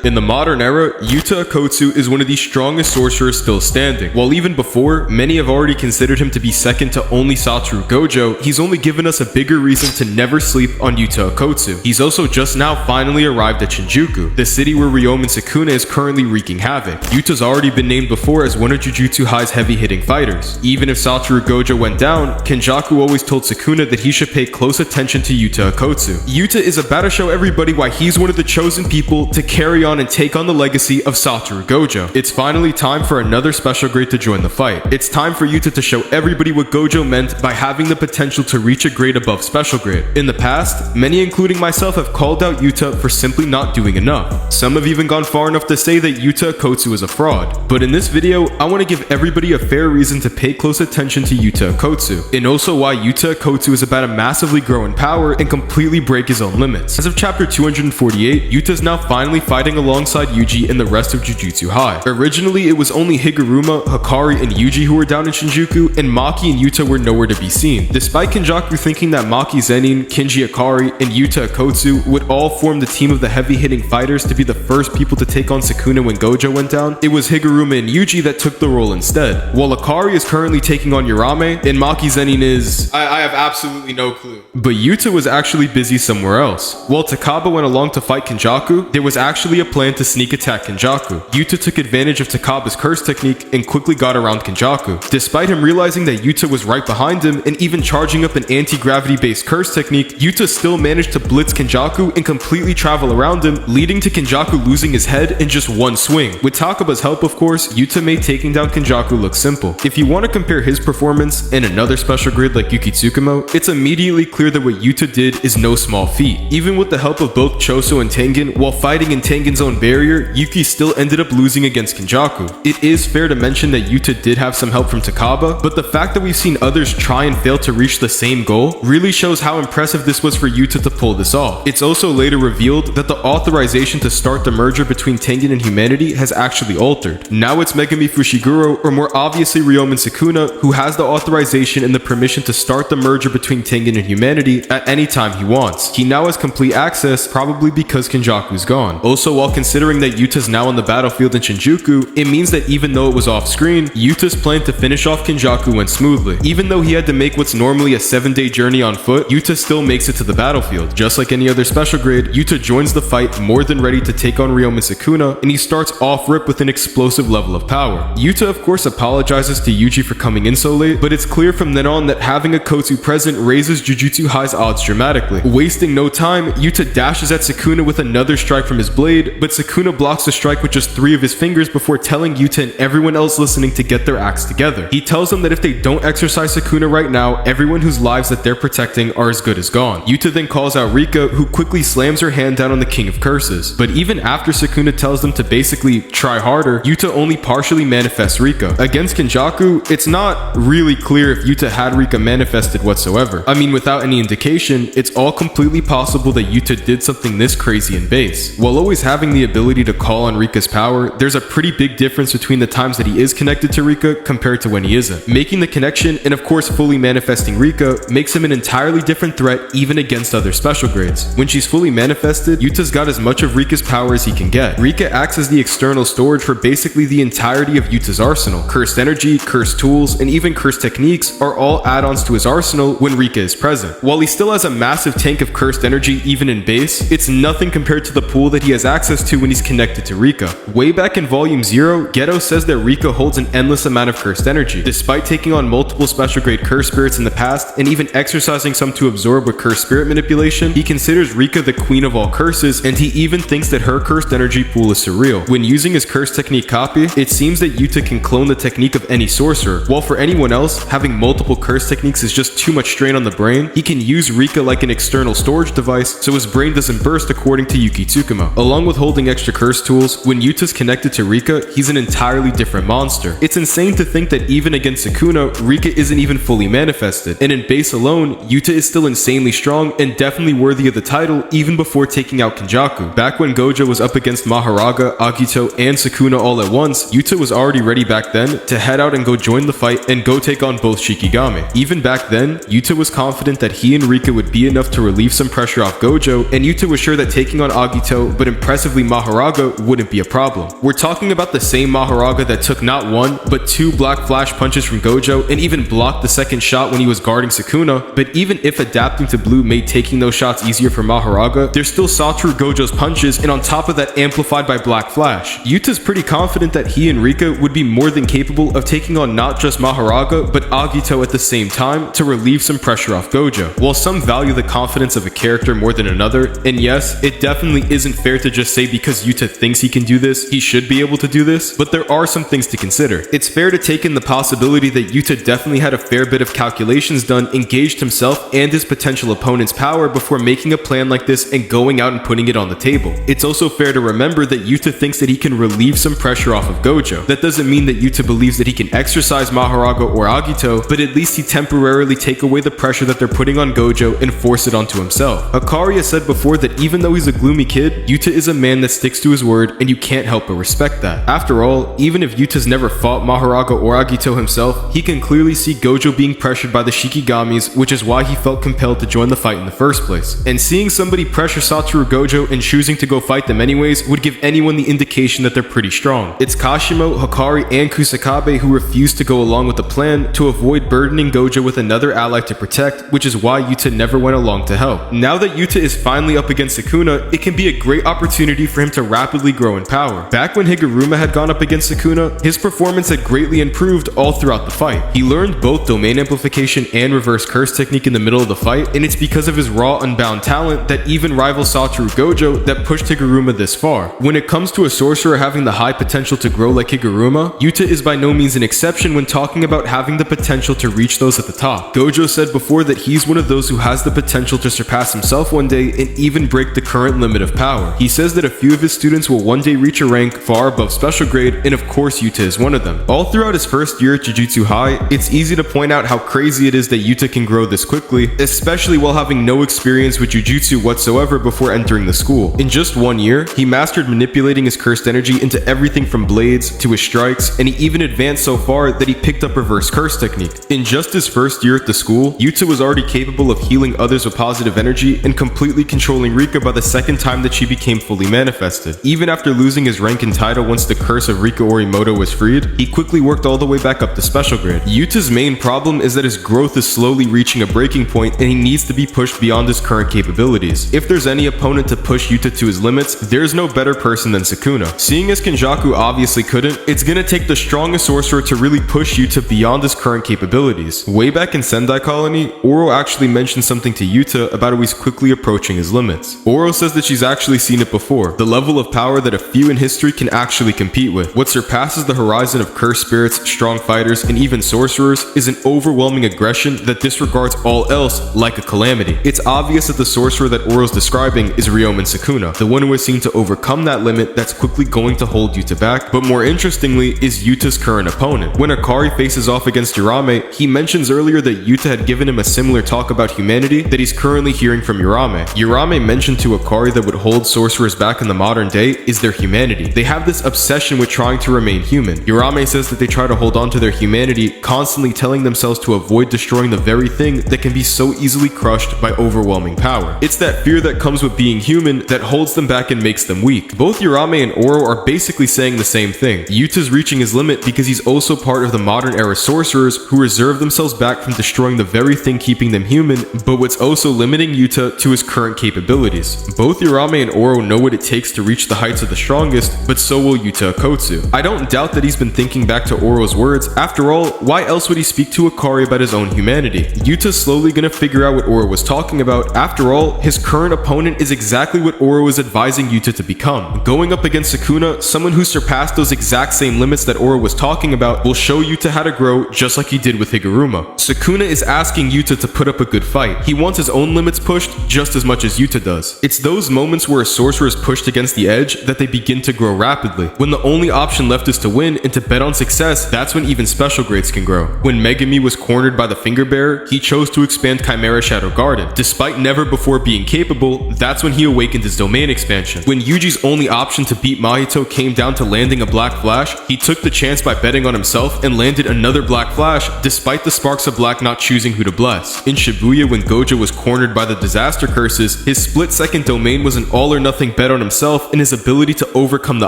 In the modern era, Yuta Okkotsu is one of the strongest sorcerers still standing. While even before, many have already considered him to be second to only Satoru Gojo, he's only given us a bigger reason to never sleep on Yuta Okkotsu. He's also just now finally arrived at Shinjuku, the city where Ryomen Sukuna is currently wreaking havoc. Yuta's already been named before as one of Jujutsu High's heavy-hitting fighters. Even if Satoru Gojo went down, Kenjaku always told Sukuna that he should pay close attention to Yuta Okkotsu. Yuta is about to show everybody why he's one of the chosen people to carry on and take on the legacy of Satoru Gojo. It's finally time for another special grade to join the fight. It's time for Yuta to show everybody what Gojo meant by having the potential to reach a grade above special grade. In the past, many including myself have called out Yuta for simply not doing enough. Some have even gone far enough to say that Yuta Okkotsu is a fraud. But in this video, I want to give everybody a fair reason to pay close attention to Yuta Okkotsu, and also why Yuta Okkotsu is about to massively grow in power and completely break his own limits. As of chapter 248, Yuta is now finally fighting alongside Yuji and the rest of Jujutsu High. Originally, it was only Higuruma, Hikari, and Yuji who were down in Shinjuku, and Maki and Yuta were nowhere to be seen. Despite Kenjaku thinking that Maki Zenin, Kinji Hikari, and Yuta Okkotsu would all form the team of the heavy-hitting fighters to be the first people to take on Sukuna when Gojo went down, it was Higuruma and Yuji that took the role instead. While Hikari is currently taking on Urame, and Maki Zenin is... I have absolutely no clue. But Yuta was actually busy somewhere else. While Takaba went along to fight Kenjaku, there was actually a plan to sneak attack Kenjaku. Yuta took advantage of Takaba's curse technique and quickly got around Kenjaku. Despite him realizing that Yuta was right behind him and even charging up an anti-gravity based curse technique, Yuta still managed to blitz Kenjaku and completely travel around him, leading to Kenjaku losing his head in just one swing. With Takaba's help, of course, Yuta made taking down Kenjaku look simple. If you want to compare his performance and another special grade like Yuki Tsukumo, it's immediately clear that what Yuta did is no small feat. Even with the help of both Choso and Tengen, while fighting in Tengen's own barrier, Yuki still ended up losing against Kenjaku. It is fair to mention that Yuta did have some help from Takaba, but the fact that we've seen others try and fail to reach the same goal really shows how impressive this was for Yuta to pull this off. It's also later revealed that the authorization to start the merger between Tengen and humanity has actually altered. Now it's Megami Fushiguro, or more obviously Ryomen Sukuna, who has the authorization and the permission to start the merger between Tengen and humanity at any time he wants. He now has complete access, probably because Kenjaku's gone. Also, while considering that Yuta's now on the battlefield in Shinjuku, it means that even though it was off screen, Yuta's plan to finish off Kenjaku went smoothly. Even though he had to make what's normally a 7-day journey on foot, Yuta still makes it to the battlefield. Just like any other special grade, Yuta joins the fight more than ready to take on Ryomen Sukuna, and he starts off rip with an explosive level of power. Yuta of course apologizes to Yuji for coming in so late, but it's clear from then on that having Okkotsu present raises Jujutsu High's odds dramatically. Wasting no time, Yuta dashes at Sukuna with another strike from his blade, but Sukuna blocks the strike with just 3 of his fingers before telling Yuta and everyone else listening to get their acts together. He tells them that if they don't exercise Sukuna right now, everyone whose lives that they're protecting are as good as gone. Yuta then calls out Rika, who quickly slams her hand down on the King of Curses. But even after Sukuna tells them to basically try harder, Yuta only partially manifests Rika. Against Kenjaku, it's not really clear if Yuta had Rika manifested whatsoever. I mean, without any indication, it's all completely possible that Yuta did something this crazy in base. While always having the ability to call on Rika's power, there's a pretty big difference between the times that he is connected to Rika compared to when he isn't. Making the connection, and of course fully manifesting Rika, makes him an entirely different threat even against other special grades. When she's fully manifested, Yuta's got as much of Rika's power as he can get. Rika acts as the external storage for basically the entirety of Yuta's arsenal. Cursed energy, cursed tools, and even cursed techniques are all add-ons to his arsenal when Rika is present. While he still has a massive tank of cursed energy even in base, it's nothing compared to the pool that he has access to when he's connected to Rika. Way back in Volume 0, Geto says that Rika holds an endless amount of cursed energy. Despite taking on multiple special grade cursed spirits in the past, and even exercising some to absorb with cursed spirit manipulation, he considers Rika the queen of all curses, and he even thinks that her cursed energy pool is surreal. When using his cursed technique copy, it seems that Yuta can clone the technique of any sorcerer. While for anyone else, having multiple cursed techniques is just too much strain on the brain, he can use Rika like an external storage device so his brain doesn't burst, according to Yuki Tsukumo. Along with holding extra curse tools, when Yuta's connected to Rika, he's an entirely different monster. It's insane to think that even against Sukuna, Rika isn't even fully manifested, and in base alone, Yuta is still insanely strong and definitely worthy of the title even before taking out Kenjaku. Back when Gojo was up against Maharaga, Agito, and Sukuna all at once, Yuta was already ready back then to head out and go join the fight and go take on both Shikigami. Even back then, Yuta was confident that he and Rika would be enough to relieve some pressure off Gojo, and Yuta was sure that taking on Agito, but impressively aggressively Mahoraga wouldn't be a problem. We're talking about the same Mahoraga that took not one, but 2 Black Flash punches from Gojo and even blocked the second shot when he was guarding Sukuna, but even if adapting to blue made taking those shots easier for Mahoraga, there's still Satoru Gojo's punches, and on top of that amplified by Black Flash. Yuta's pretty confident that he and Rika would be more than capable of taking on not just Mahoraga, but Agito at the same time to relieve some pressure off Gojo. While some value the confidence of a character more than another, and yes, it definitely isn't fair to just say because Yuta thinks he can do this, he should be able to do this, but there are some things to consider. It's fair to take in the possibility that Yuta definitely had a fair bit of calculations done, engaged himself and his potential opponent's power before making a plan like this and going out and putting it on the table. It's also fair to remember that Yuta thinks that he can relieve some pressure off of Gojo. That doesn't mean that Yuta believes that he can exercise Mahoraga or Agito, but at least he temporarily take away the pressure that they're putting on Gojo and force it onto himself. Hikaria said before that even though he's a gloomy kid, Yuta is a man that sticks to his word, and you can't help but respect that. After all, even if Yuta's never fought Mahoraga or Agito himself, he can clearly see Gojo being pressured by the Shikigamis, which is why he felt compelled to join the fight in the first place. And seeing somebody pressure Satoru Gojo and choosing to go fight them anyways would give anyone the indication that they're pretty strong. It's Kashimo, Hikari, and Kusakabe who refused to go along with the plan to avoid burdening Gojo with another ally to protect, which is why Yuta never went along to help. Now that Yuta is finally up against Sukuna, it can be a great opportunity for him to rapidly grow in power. Back when Higuruma had gone up against Sukuna, his performance had greatly improved all throughout the fight. He learned both domain amplification and reverse curse technique in the middle of the fight, and it's because of his raw unbound talent that even rivals Satoru Gojo that pushed Higuruma this far. When it comes to a sorcerer having the high potential to grow like Higuruma, Yuta is by no means an exception when talking about having the potential to reach those at the top. Gojo said before that he's one of those who has the potential to surpass himself one day and even break the current limit of power. He says that a few of his students will one day reach a rank far above special grade, and of course Yuta is one of them. All throughout his first year at Jujutsu High, it's easy to point out how crazy it is that Yuta can grow this quickly, especially while having no experience with Jujutsu whatsoever before entering the school. In just 1 year, he mastered manipulating his cursed energy into everything from blades to his strikes, and he even advanced so far that he picked up reverse curse technique. In just his first year at the school, Yuta was already capable of healing others with positive energy and completely controlling Rika by the second time that she became fully manifested. Even after losing his rank and title once the curse of Rika Orimoto was freed, he quickly worked all the way back up to special grade. Yuta's main problem is that his growth is slowly reaching a breaking point and he needs to be pushed beyond his current capabilities. If there's any opponent to push Yuta to his limits, there's no better person than Sukuna. Seeing as Kenjaku obviously couldn't, it's gonna take the strongest sorcerer to really push Yuta beyond his current capabilities. Way back in Sendai Colony, Oro actually mentioned something to Yuta about how he's quickly approaching his limits. Oro says that she's actually seen it before, the level of power that a few in history can actually compete with. What surpasses the horizon of cursed spirits, strong fighters, and even sorcerers is an overwhelming aggression that disregards all else like a calamity. It's obvious that the sorcerer that Oro's describing is Ryomen Sukuna, the one who has seen to overcome that limit that's quickly going to hold Yuta back, but more interestingly is Yuta's current opponent. When Hikari faces off against Urame, he mentions earlier that Yuta had given him a similar talk about humanity that he's currently hearing from Urame. Urame mentioned to Hikari that what holds sorcerers back in the modern day is their humanity. They have this obsession with trying to remain human. Urame says that they try to hold on to their humanity, constantly telling themselves to avoid destroying the very thing that can be so easily crushed by overwhelming power. It's that fear that comes with being human that holds them back and makes them weak. Both Urame and Oro are basically saying the same thing. Yuta's reaching his limit because he's also part of the modern era sorcerers who reserve themselves back from destroying the very thing keeping them human, but what's also limiting Yuta to his current capabilities. Both Urame and Oro know what it takes to reach the heights of the strongest, but so will Yuta Okkotsu. I don't doubt that he's been thinking back to Oro's words. After all, why else would he speak to Hikari about his own humanity? Yuta's slowly gonna figure out what Oro was talking about. After all, his current opponent is exactly what Oro is advising Yuta to become. Going up against Sukuna, someone who surpassed those exact same limits that Oro was talking about, will show Yuta how to grow just like he did with Higuruma. Sukuna is asking Yuta to put up a good fight. He wants his own limits pushed just as much as Yuta does. It's those moments where a sorcerer is pushed against the edge that they begin to grow rapidly. When the only option left is to win and to bet on success, that's when even special grades can grow. When Megami was cornered by the Finger Bearer, he chose to expand Chimera Shadow Garden. Despite never before being capable, that's when he awakened his domain expansion. When Yuji's only option to beat Mahito came down to landing a Black Flash, he took the chance by betting on himself and landed another Black Flash despite the Sparks of Black not choosing who to bless. In Shibuya, when Gojo was cornered by the Disaster Curses, his split-second domain was an all-or-nothing bet on himself and his ability to overcome the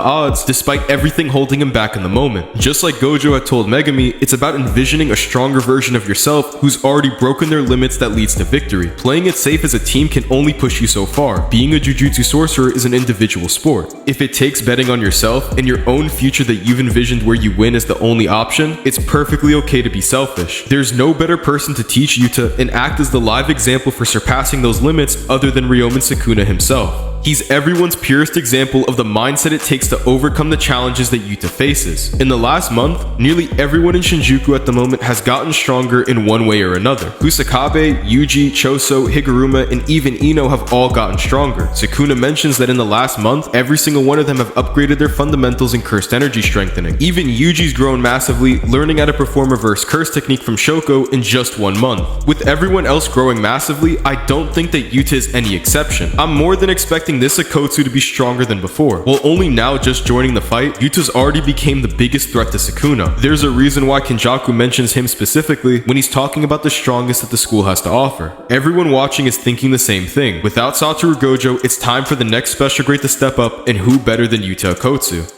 odds despite everything holding him back in the moment. Just like Gojo had told Megami, it's about envisioning a stronger version of yourself who's already broken their limits that leads to victory. Playing it safe as a team can only push you so far. Being a Jujutsu sorcerer is an individual sport. If it takes betting on yourself and your own future that you've envisioned where you win as the only option, it's perfectly okay to be selfish. There's no better person to teach Yuta and act as the live example for surpassing those limits other than Ryomen Sukuna himself. He's everyone's purest example of the mindset it takes to overcome the challenges that Yuta faces. In the last month, nearly everyone in Shinjuku at the moment has gotten stronger in one way or another. Kusakabe, Yuji, Choso, Higuruma, and even Ino have all gotten stronger. Sukuna mentions that in the last month, every single one of them have upgraded their fundamentals in cursed energy strengthening. Even Yuji's grown massively, learning how to perform reverse curse technique from Shoko in just 1 month. With everyone else growing massively, I don't think that Yuta is any exception. I'm more than expecting this Okkotsu to be stronger than before. While only now just joining the fight, Yuta's already became the biggest threat to Sukuna. There's a reason why Kenjaku mentions him specifically when he's talking about the strongest that the school has to offer. Everyone watching is thinking the same thing. Without Satoru Gojo, it's time for the next special grade to step up, and who better than Yuta Okkotsu?